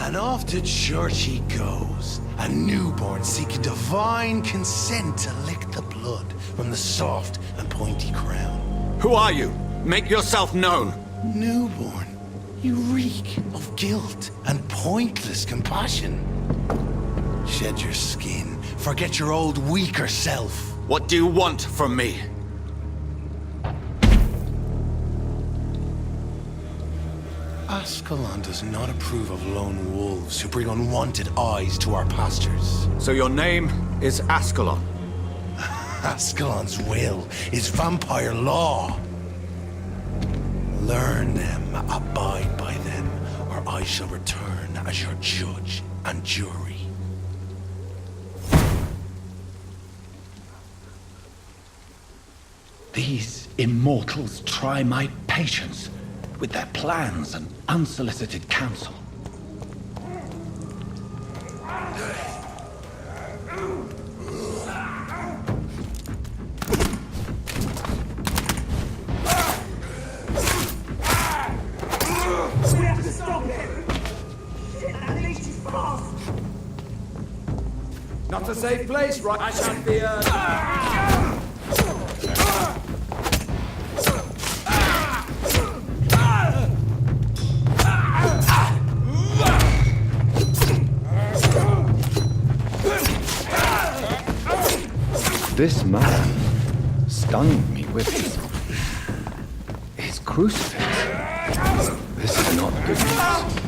And off to church he goes, a newborn seeking divine consent to lick the blood from the soft and pointy crown. Who are you? Make yourself known. Newborn, you reek of guilt and pointless compassion. Shed your skin, forget your old weaker self. What do you want from me? Ascalon does not approve of lone wolves who bring unwanted eyes to our pastures. So your name is Ascalon? Ascalon's will is vampire law. Learn them, abide by them, or I shall return as your judge and jury. These immortals try my patience with their plans and unsolicited counsel. We have to stop him! Shit, that leash is fast! Not a safe place, right? I shan't be, This man stunned me with his crucifix. This is not good news.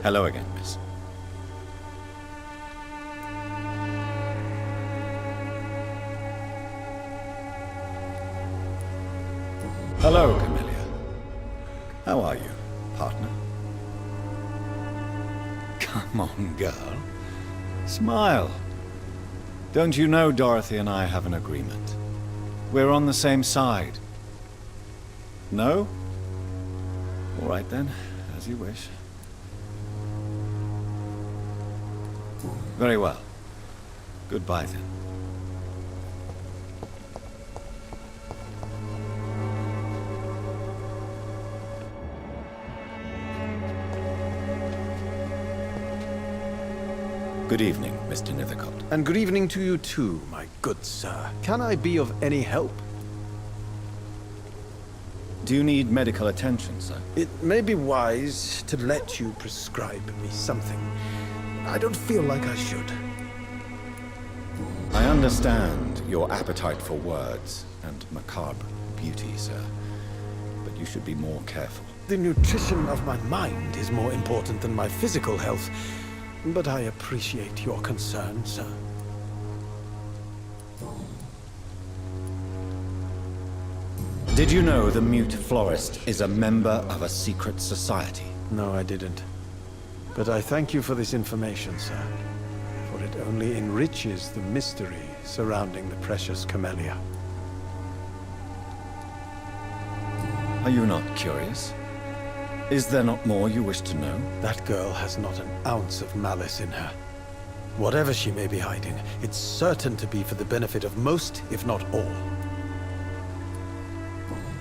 Hello again, miss. Hello, Camellia. How are you, partner? Come on, girl. Smile. Don't you know Dorothy and I have an agreement? We're on the same side. No? All right then, as you wish. Very well. Goodbye then. Good evening, Mr. Nethercott. And good evening to you too, my good sir. Can I be of any help? Do you need medical attention, sir? It may be wise to let you prescribe me something. I don't feel like I should. I understand your appetite for words and macabre beauty, sir. But you should be more careful. The nutrition of my mind is more important than my physical health. But I appreciate your concern, sir. Did you know the Mute Florist is a member of a secret society? No, I didn't. But I thank you for this information, sir. For it only enriches the mystery surrounding the precious camellia. Are you not curious? Is there not more you wish to know? That girl has not an ounce of malice in her. Whatever she may be hiding, it's certain to be for the benefit of most, if not all.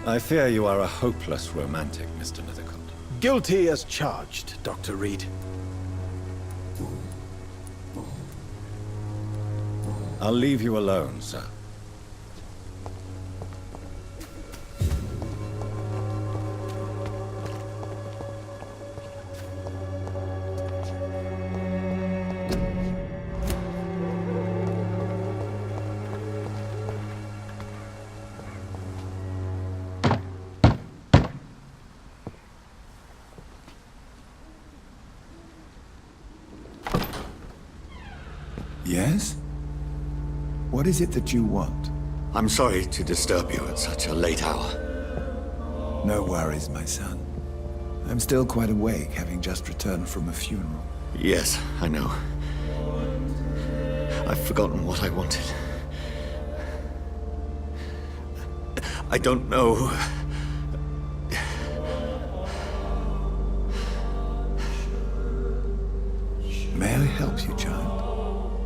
I fear you are a hopeless romantic, Mr. Nethercott. Guilty as charged, Dr. Reid. I'll leave you alone, sir. Yes? What is it that you want? I'm sorry to disturb you at such a late hour. No worries, my son. I'm still quite awake, having just returned from a funeral. Yes, I know. I've forgotten what I wanted. I don't know. May I help you, child?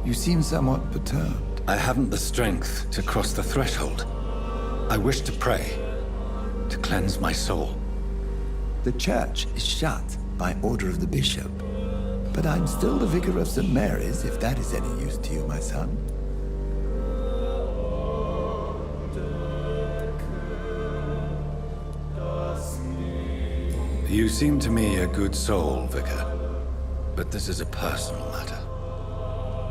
You seem somewhat perturbed. I haven't the strength to cross the threshold. I wish to pray, to cleanse my soul. The church is shut by order of the bishop. But I'm still the vicar of St. Mary's, if that is any use to you, my son. You seem to me a good soul, Vicar. But this is a personal matter.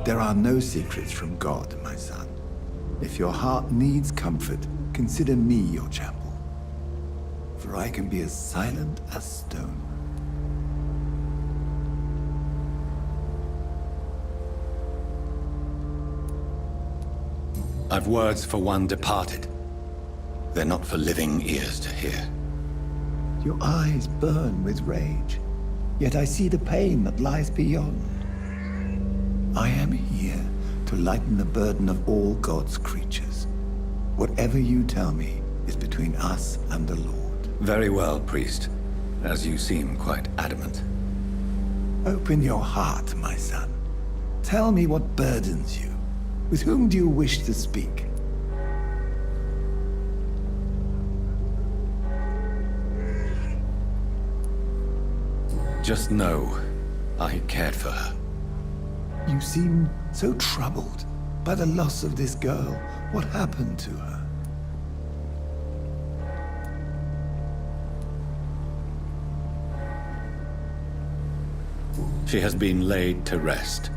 There are no secrets from God, my son. If your heart needs comfort, consider me your chapel. For I can be as silent as stone. I've words for one departed. They're not for living ears to hear. Your eyes burn with rage, yet I see the pain that lies beyond. I am here to lighten the burden of all God's creatures. Whatever you tell me is between us and the Lord. Very well, priest, as you seem quite adamant. Open your heart, my son. Tell me what burdens you. With whom do you wish to speak? Just know, I cared for her. You seem so troubled by the loss of this girl. What happened to her? She has been laid to rest.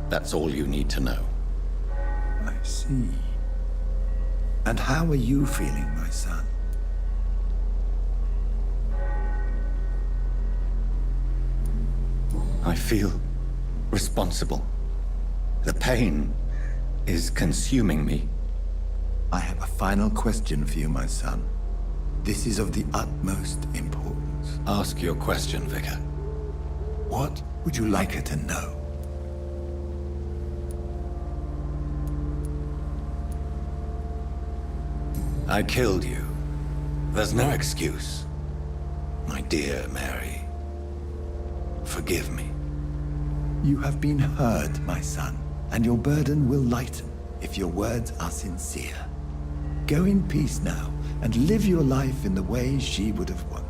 That's all you need to know. I see. And how are you feeling, my son? I feel responsible. The pain is consuming me. I have a final question for you, my son. This is of the utmost importance. Ask your question, Vicar. What would you like her to know? I killed you. There's no excuse. My dear Mary, forgive me. You have been heard, my son, and your burden will lighten if your words are sincere. Go in peace now, and live your life in the way she would have wanted.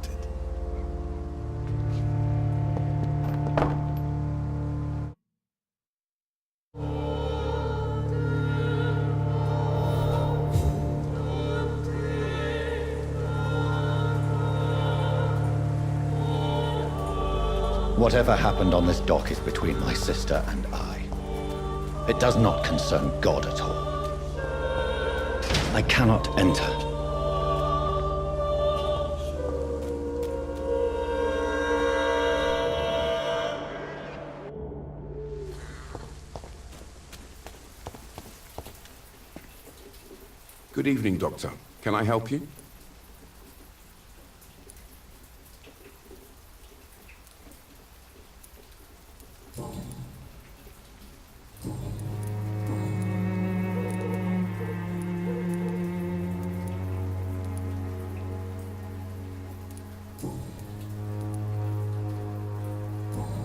Whatever happened on this dock is between my sister and I. It does not concern God at all. I cannot enter. Good evening, Doctor. Can I help you?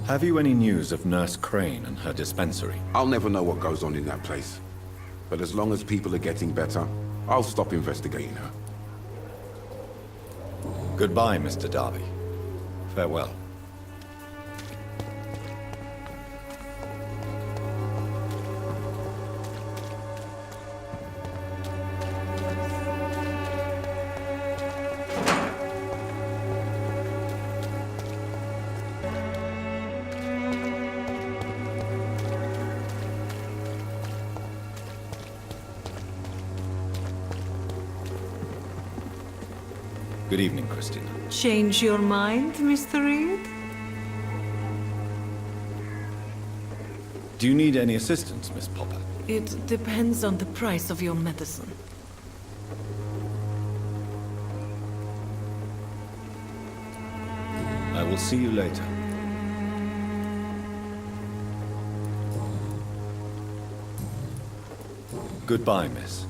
Have you any news of Nurse Crane and her dispensary? I'll never know what goes on in that place. But as long as people are getting better, I'll stop investigating her. Goodbye, Mr. Darby. Farewell. Good evening, Christina. Change your mind, Mr. Reid? Do you need any assistance, Miss Popper? It depends on the price of your medicine. I will see you later. Goodbye, miss.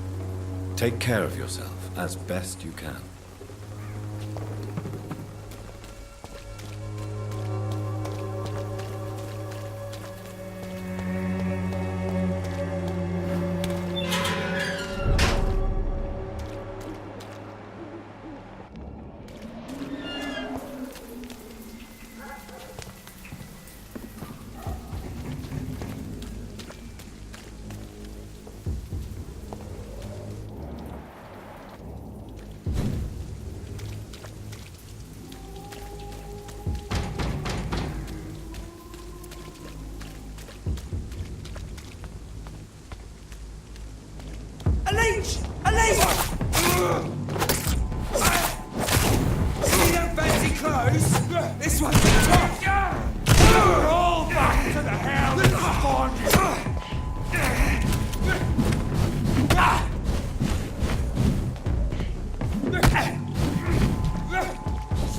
Take care of yourself as best you can. A leech! A leech! You don't fancy clothes? This one's the top! We're all back to the hell that spawned you!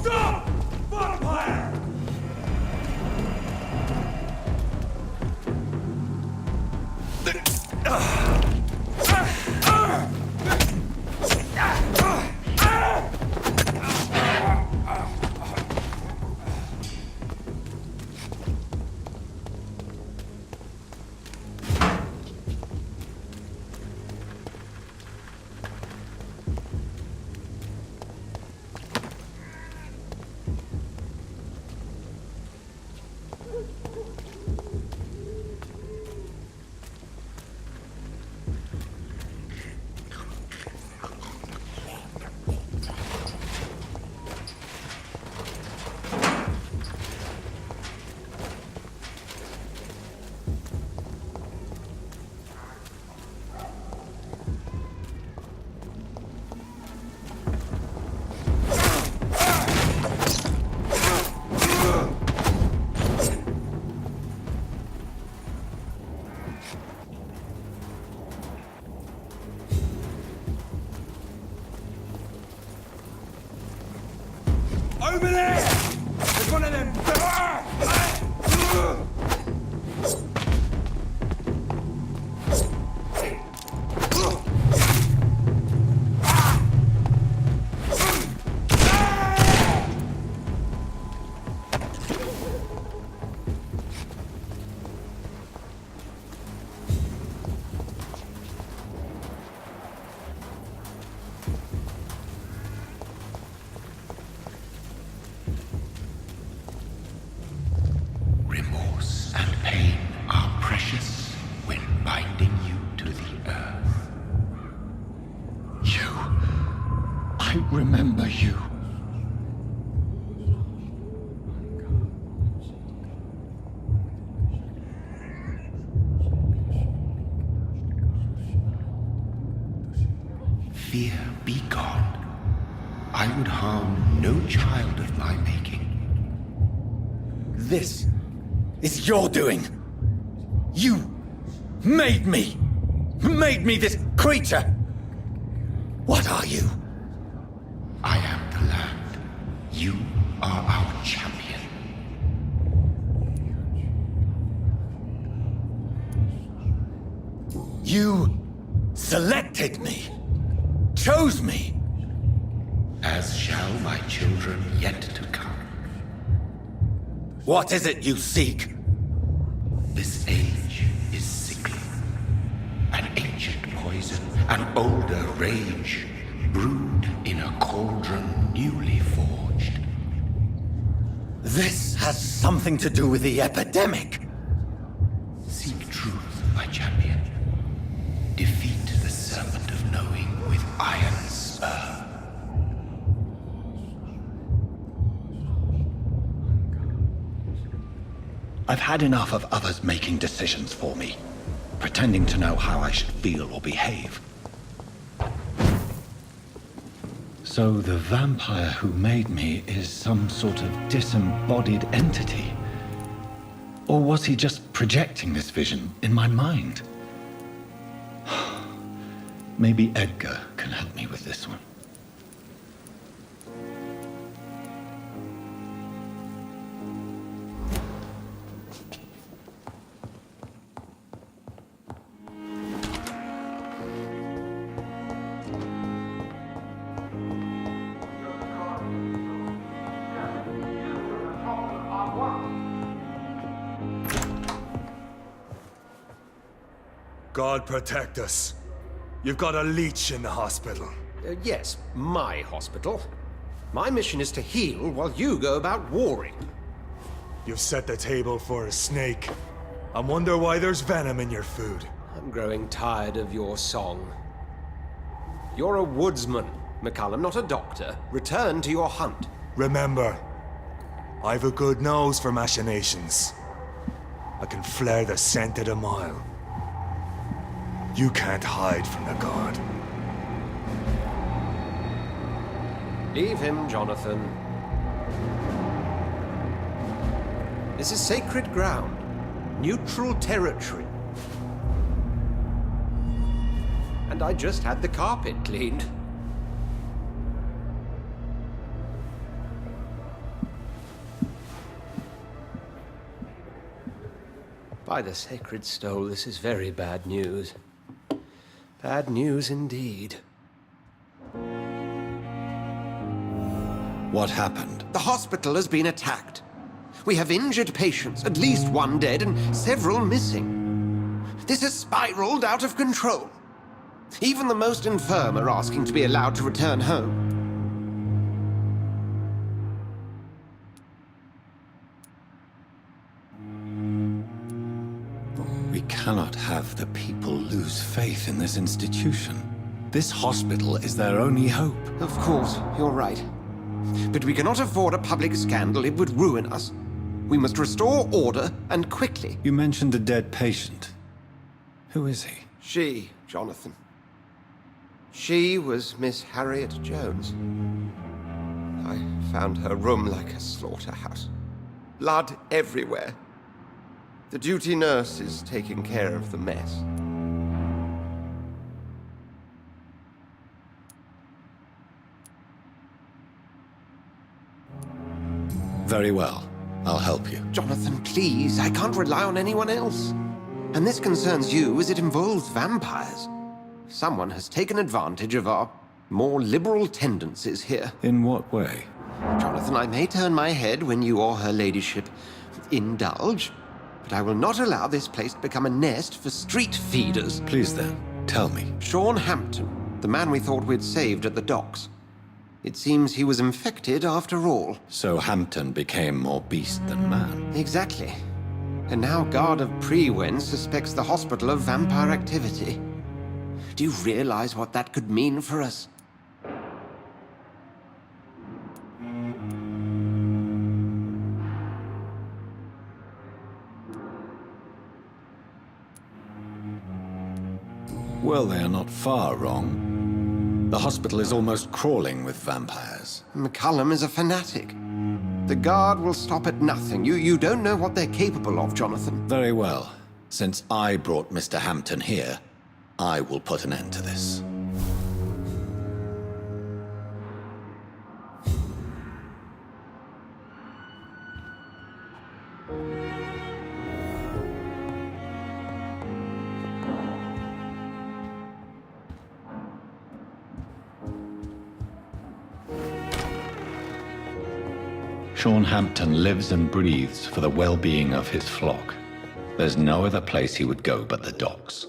Stop! Vampyr! Over there! There's one of them! Remorse and pain are precious when binding you to the earth. I remember you. Fear be gone. I would harm no child of my making. This is your doing. You made me this creature. What are you? I am the land. You are our champion. You selected me, chose me. As shall my children yet to come. What is it you seek? This age is sickly. An ancient poison, an older rage, brewed in a cauldron newly forged. This has something to do with the epidemic. Seek truth, my champion. Defeat the serpent of knowing with iron spur. I've had enough of others making decisions for me, pretending to know how I should feel or behave. So the vampire who made me is some sort of disembodied entity. Or was he just projecting this vision in my mind? Maybe Edgar can help me with this one. God protect us. You've got a leech in the hospital. Yes, my hospital. My mission is to heal while you go about warring. You've set the table for a snake. I wonder why there's venom in your food. I'm growing tired of your song. You're a woodsman, McCallum, not a doctor. Return to your hunt. Remember, I've a good nose for machinations. I can flare the scent at a mile. You can't hide from the god. Leave him, Jonathan. This is sacred ground. Neutral territory. And I just had the carpet cleaned. By the sacred stole, this is very bad news. Bad news indeed. What happened? The hospital has been attacked. We have injured patients, at least one dead and several missing. This has spiraled out of control. Even the most infirm are asking to be allowed to return home. We cannot have the people lose faith in this institution. This hospital is their only hope. Of course, you're right. But we cannot afford a public scandal. It would ruin us. We must restore order, and quickly. You mentioned a dead patient. Who is he? She, Jonathan. She was Miss Harriet Jones. I found her room like a slaughterhouse. Blood everywhere. The duty nurse is taking care of the mess. Very well. I'll help you. Jonathan, please. I can't rely on anyone else. And this concerns you as it involves vampires. Someone has taken advantage of our more liberal tendencies here. In what way? Jonathan, I may turn my head when you or her ladyship indulge, but I will not allow this place to become a nest for street feeders. Please then, tell me. Sean Hampton, the man we thought we'd saved at the docks. It seems he was infected after all. So Hampton became more beast than man. Exactly. And now Guard of Prewen suspects the hospital of vampire activity. Do you realize what that could mean for us? Well, they are not far wrong. The hospital is almost crawling with vampires. McCallum is a fanatic. The Guard will stop at nothing. You don't know what they're capable of, Jonathan. Very well. Since I brought Mr. Hampton here, I will put an end to this. Sean Hampton lives and breathes for the well-being of his flock. There's no other place he would go but the docks.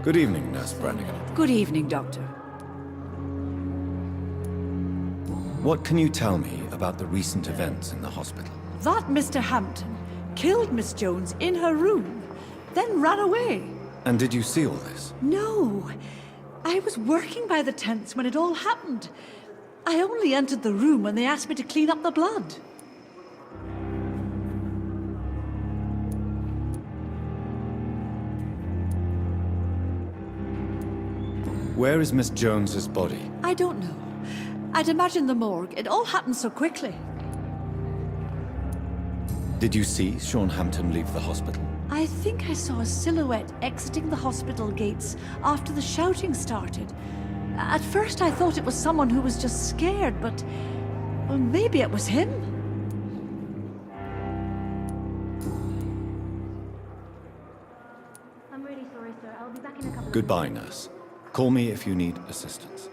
Good evening, Nurse Brannigan. Good evening, Doctor. What can you tell me about the recent events in the hospital? That Mr. Hampton killed Miss Jones in her room, then ran away. And did you see all this? No. I was working by the tents when it all happened. I only entered the room when they asked me to clean up the blood. Where is Miss Jones's body? I don't know. I'd imagine the morgue. It all happened so quickly. Did you see Sean Hampton leave the hospital? I think I saw a silhouette exiting the hospital gates after the shouting started. At first I thought it was someone who was just scared, but... well, maybe it was him? I'm really sorry, sir. I'll be back in a couple of... Goodbye, nurse. Call me if you need assistance.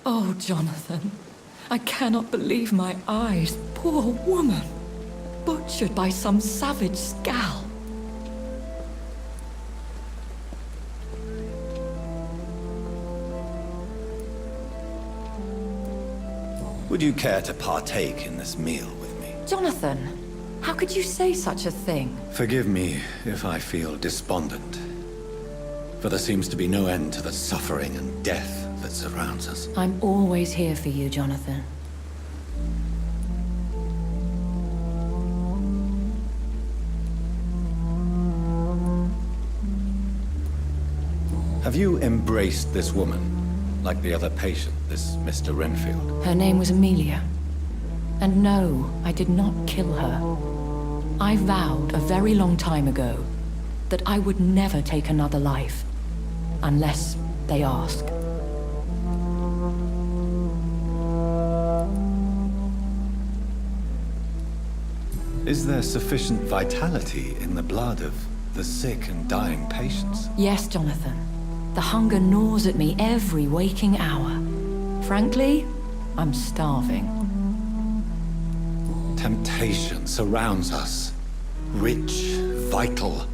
Oh, Jonathan. I cannot believe my eyes. Poor woman. Butchered by some savage scowl. Would you care to partake in this meal with me? Jonathan, how could you say such a thing? Forgive me if I feel despondent. For there seems to be no end to the suffering and death that surrounds us. I'm always here for you, Jonathan. Have you embraced this woman, like the other patient, this Mr. Renfield? Her name was Amelia. And no, I did not kill her. I vowed a very long time ago that I would never take another life, unless they ask. Is there sufficient vitality in the blood of the sick and dying patients? Yes, Jonathan. The hunger gnaws at me every waking hour. Frankly, I'm starving. Temptation surrounds us. Rich, vital.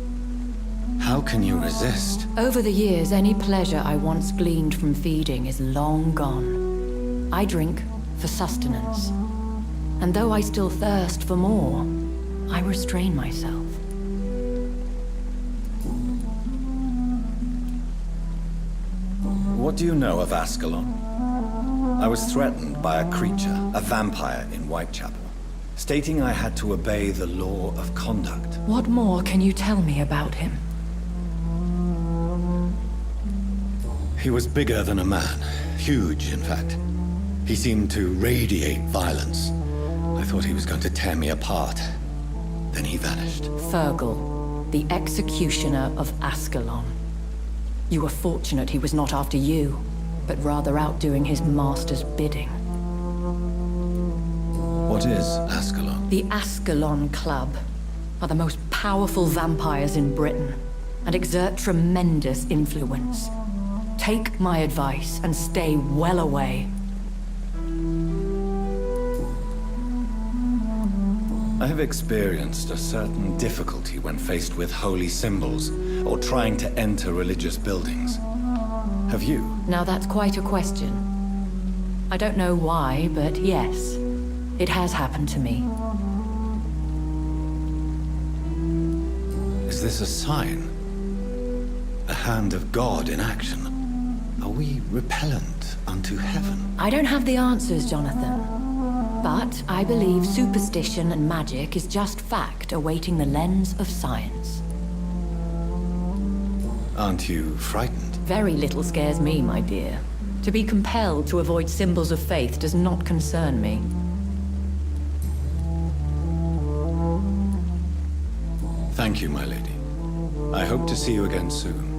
How can you resist? Over the years, any pleasure I once gleaned from feeding is long gone. I drink for sustenance. And though I still thirst for more, I restrain myself. What do you know of Ascalon? I was threatened by a creature, a vampire in Whitechapel, stating I had to obey the law of conduct. What more can you tell me about him? He was bigger than a man. Huge, in fact. He seemed to radiate violence. I thought he was going to tear me apart. Then he vanished. Fergal, the executioner of Ascalon. You were fortunate he was not after you, but rather out doing his master's bidding. What is Ascalon? The Ascalon Club are the most powerful vampires in Britain and exert tremendous influence. Take my advice and stay well away. I have experienced a certain difficulty when faced with holy symbols or trying to enter religious buildings. Have you? Now that's quite a question. I don't know why, but yes, it has happened to me. Is this a sign? A hand of God in action? Are we repellent unto heaven? I don't have the answers, Jonathan. But I believe superstition and magic is just fact awaiting the lens of science. Aren't you frightened? Very little scares me, my dear. To be compelled to avoid symbols of faith does not concern me. Thank you, my lady. I hope to see you again soon.